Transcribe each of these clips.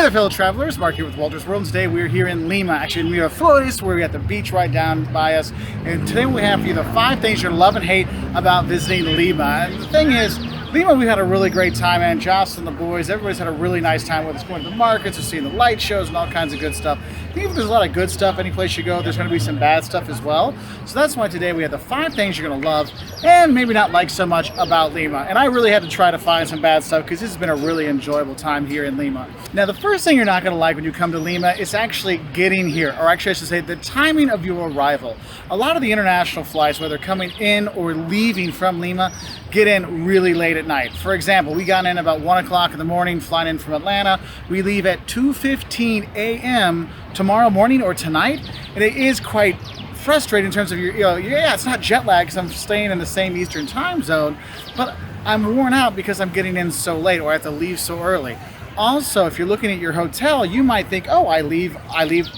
there, fellow travelers. Mark here with Wolters World. Today we're here in Lima, actually in Miraflores, where we got the beach right down by us. And today we have for you the 5 things you're gonna love and hate about visiting Lima. And the thing is, Lima, we had a really great time, and Joss and the boys, everybody's had a really nice time with us, going to the markets and seeing the light shows and all kinds of good stuff. Even if there's a lot of good stuff any place you go, there's going to be some bad stuff as well. So that's why today we have the 5 things you're going to love and maybe not like so much about Lima. And I really had to try to find some bad stuff because this has been a really enjoyable time here in Lima. Now, the first thing you're not going to like when you come to Lima is actually getting here, or actually I should say the timing of your arrival. A lot of the international flights, whether coming in or leaving from Lima, get in really late at night. For example, we got in about 1 o'clock in the morning, flying in from Atlanta. We leave at 2:15 a.m. tomorrow morning or tonight, and it is quite frustrating in terms of yeah, it's not jet lag because I'm staying in the same Eastern time zone, but I'm worn out because I'm getting in so late or I have to leave so early. Also, if you're looking at your hotel, you might think, oh, I leave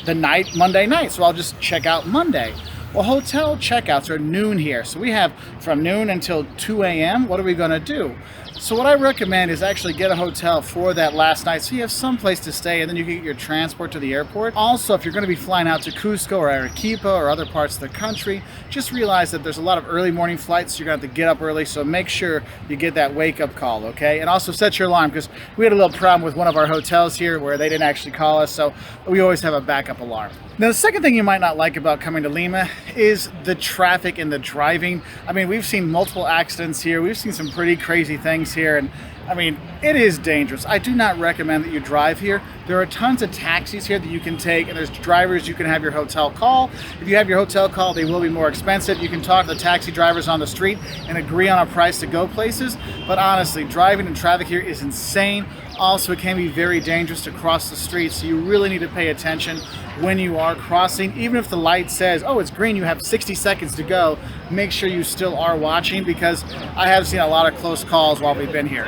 the Monday night, so I'll just check out Monday. Well, hotel checkouts are noon here. So we have from noon until 2 a.m. What are we gonna do? So what I recommend is actually get a hotel for that last night so you have some place to stay, and then you can get your transport to the airport. Also, if you're gonna be flying out to Cusco or Arequipa or other parts of the country, just realize that there's a lot of early morning flights. You're gonna have to get up early, so make sure you get that wake up call, okay? And also set your alarm, because we had a little problem with one of our hotels here where they didn't actually call us, so we always have a backup alarm. Now, the second thing you might not like about coming to Lima is the traffic and the driving. I mean, we've seen multiple accidents here. We've seen some pretty crazy things here, and I mean, it is dangerous. I do not recommend that you drive here. There are tons of taxis here that you can take, and there's drivers you can have your hotel call. If you have your hotel call, they will be more expensive. You can talk to the taxi drivers on the street and agree on a price to go places. But honestly, driving and traffic here is insane. Also, it can be very dangerous to cross the street, so you really need to pay attention when you are crossing. Even if the light says, oh, it's green, you have 60 seconds to go, make sure you still are watching, because I have seen a lot of close calls while we've been here.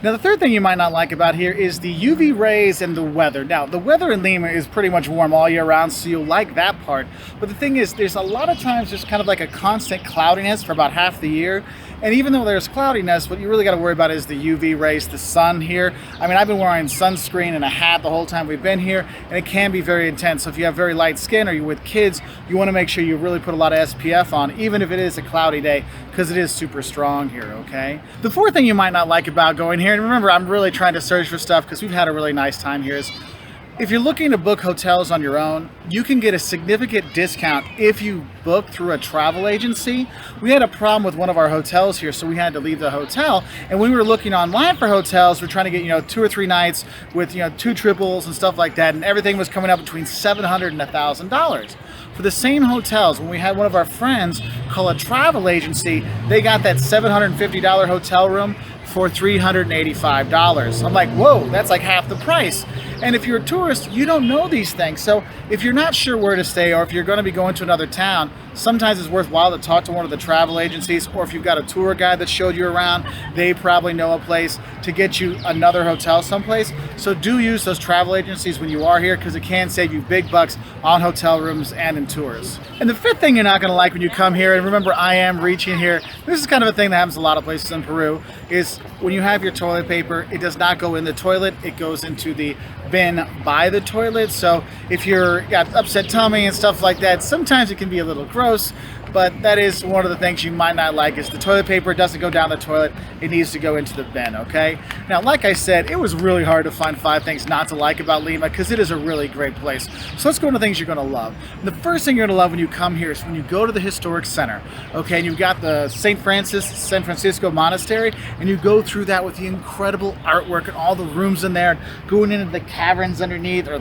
Now, the third thing you might not like about here is the UV rays and the weather. Now, the weather in Lima is pretty much warm all year round, so you'll like that part. But the thing is, there's a lot of times there's kind of like a constant cloudiness for about half the year. And even though there's cloudiness, what you really got to worry about is the UV rays, the sun here. I mean, I've been wearing sunscreen and a hat the whole time we've been here, and it can be very intense. So if you have very light skin or you're with kids, you want to make sure you really put a lot of SPF on, even if it is a cloudy day, because it is super strong here, okay? The fourth thing you might not like about going here, and remember, I'm really trying to search for stuff because we've had a really nice time here, is if you're looking to book hotels on your own, you can get a significant discount if you book through a travel agency. We had a problem with one of our hotels here, so we had to leave the hotel. And when we were looking online for hotels, we're trying to get 2 or 3 nights with 2 triples and stuff like that, and everything was coming up between $700 and $1,000. For the same hotels, when we had one of our friends call a travel agency, they got that $750 hotel room for $385. I'm like, whoa, that's like half the price. And if you're a tourist, you don't know these things. So if you're not sure where to stay, or if you're going to be going to another town, sometimes it's worthwhile to talk to one of the travel agencies, or if you've got a tour guide that showed you around, they probably know a place to get you another hotel someplace. So do use those travel agencies when you are here, because it can save you big bucks on hotel rooms and in tours. And the fifth thing you're not going to like when you come here, and remember, I am reaching here, this is kind of a thing that happens a lot of places in Peru, is when you have your toilet paper, it does not go in the toilet, it goes into the bin by the toilet. So if you're got upset tummy and stuff like that, sometimes it can be a little gross, but that is one of the things you might not like, is the toilet paper doesn't go down the toilet, it needs to go into the bin, okay? Now, like I said, it was really hard to find 5 things not to like about Lima, because it is a really great place. So let's go into things you're gonna love. And the first thing you're gonna love when you come here is when you go to the historic center, okay? And you've got the San Francisco Monastery, and you go through that with the incredible artwork and all the rooms in there, going into the caverns underneath, or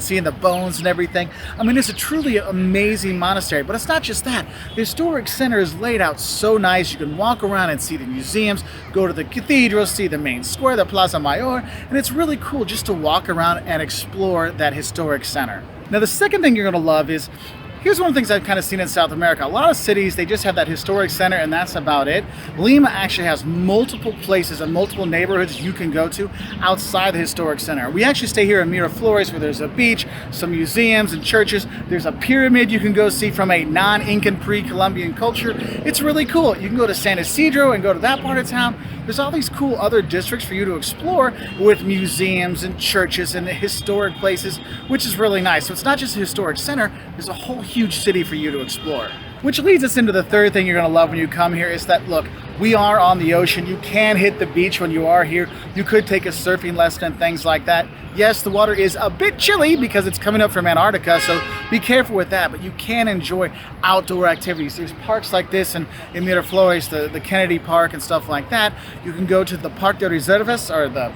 seeing the bones and everything. I mean, it's a truly amazing monastery, but it's not just that. The historic center is laid out so nice. You can walk around and see the museums, go to the cathedral, see the main square, the Plaza Mayor, and it's really cool just to walk around and explore that historic center. Now, the second thing you're going to love is, here's one of the things I've kind of seen in South America. A lot of cities, they just have that historic center and that's about it. Lima actually has multiple places and multiple neighborhoods you can go to outside the historic center. We actually stay here in Miraflores, where there's a beach, some museums and churches. There's a pyramid you can go see from a non-Incan pre-Columbian culture. It's really cool. You can go to San Isidro and go to that part of town. there's all these cool other districts for you to explore with museums and churches and historic places, which is really nice. So it's not just a historic center, there's a whole huge city for you to explore. Which leads us into the third thing you're going to love when you come here is that, look, we are on the ocean. You can hit the beach when you are here. You could take a surfing lesson and things like that. Yes, the water is a bit chilly because it's coming up from Antarctica, so be careful with that, but you can enjoy outdoor activities. There's parks like this in Miraflores, the Kennedy Park and stuff like that. You can go to the Parque de Reservas, or the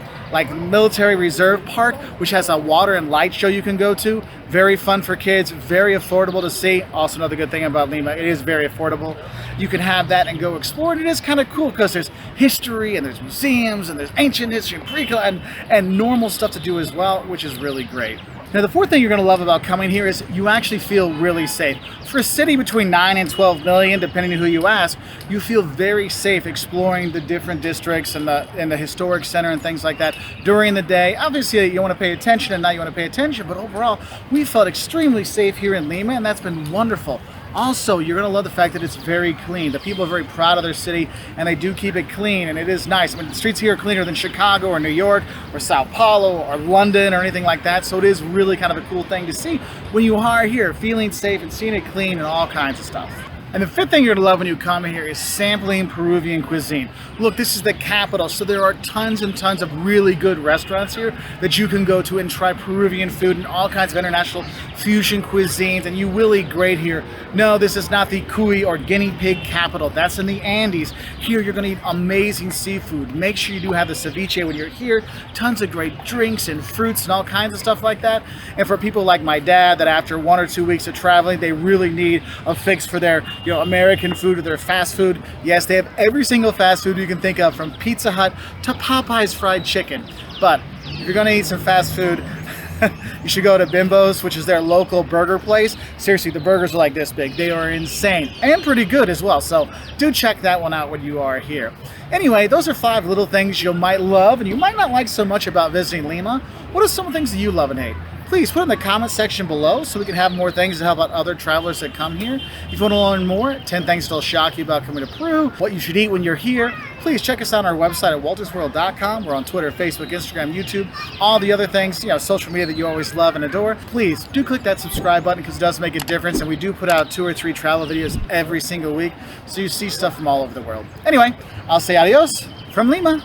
military reserve park, which has a water and light show you can go to. Very fun for kids, very affordable to see. Also another good thing about Lima, it is very affordable. You can have that and go explore, and it is kind of cool because there's history and there's museums and there's ancient history and pre-colonial and normal stuff to do as well, which is really great. Now, the fourth thing you're going to love about coming here is you actually feel really safe. For a city between 9 and 12 million, depending on who you ask, you feel very safe exploring the different districts and the historic center and things like that during the day. Obviously, you want to pay attention and now you want to pay attention, but overall, we felt extremely safe here in Lima, and that's been wonderful. Also, you're going to love the fact that it's very clean. The people are very proud of their city, and they do keep it clean, and it is nice. I mean, the streets here are cleaner than Chicago or New York or Sao Paulo or London or anything like that, so it is really kind of a cool thing to see when you are here, feeling safe and seeing it clean and all kinds of stuff. And the fifth thing you're going to love when you come here is sampling Peruvian cuisine. Look, this is the capital, so there are tons and tons of really good restaurants here that you can go to and try Peruvian food and all kinds of international fusion cuisines, and you will eat great here. No, this is not the cuy or guinea pig capital. That's in the Andes. Here you're going to eat amazing seafood. Make sure you do have the ceviche when you're here. Tons of great drinks and fruits and all kinds of stuff like that. And for people like my dad that after 1 or 2 weeks of traveling, they really need a fix for their American food or their fast food. Yes, they have every single fast food you can think of, from Pizza Hut to Popeye's fried chicken. But if you're going to eat some fast food, you should go to Bimbo's, which is their local burger place. Seriously, the burgers are like this big. They are insane and pretty good as well. So do check that one out when you are here. Anyway, those are 5 little things you might love and you might not like so much about visiting Lima. What are some of the things that you love and hate? Please put in the comment section below so we can have more things to help out other travelers that come here. If you want to learn more, 10 things that'll shock you about coming to Peru, what you should eat when you're here, please check us out on our website at woltersworld.com. We're on Twitter, Facebook, Instagram, YouTube, all the other things, social media that you always love and adore. Please do click that subscribe button because it does make a difference, and we do put out 2 or 3 travel videos every single week so you see stuff from all over the world. Anyway, I'll say adios from Lima.